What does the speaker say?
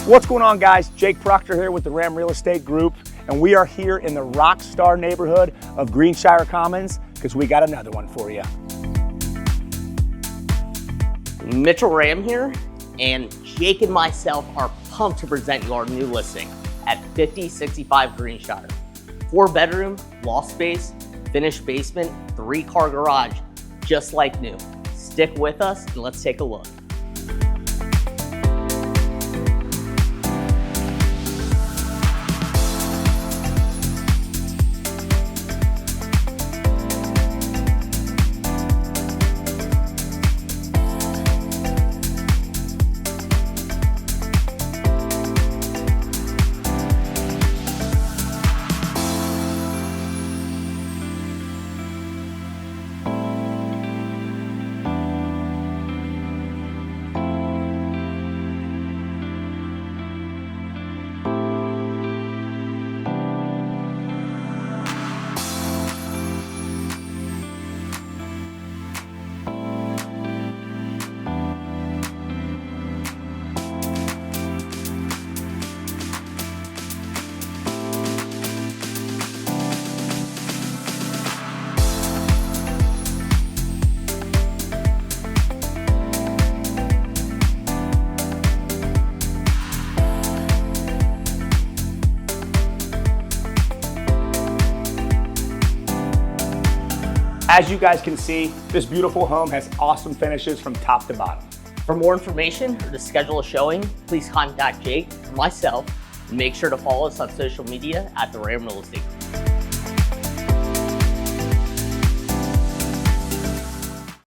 What's going on, guys? Jake Proctor here with the Ram Real Estate Group, and we are here in the Rockstar neighborhood of Greenshire Commons because we got another one for you. Mitchell Ram here, and Jake and myself are pumped to present you our new listing at 5065 Greenshire. 4-bedroom, loft space, finished basement, 3-car garage, just like new. Stick with us and let's take a look. As you guys can see, this beautiful home has awesome finishes from top to bottom. For more information or to schedule a showing, please contact Jake or myself, and make sure to follow us on social media at the Ram Real Estate Group.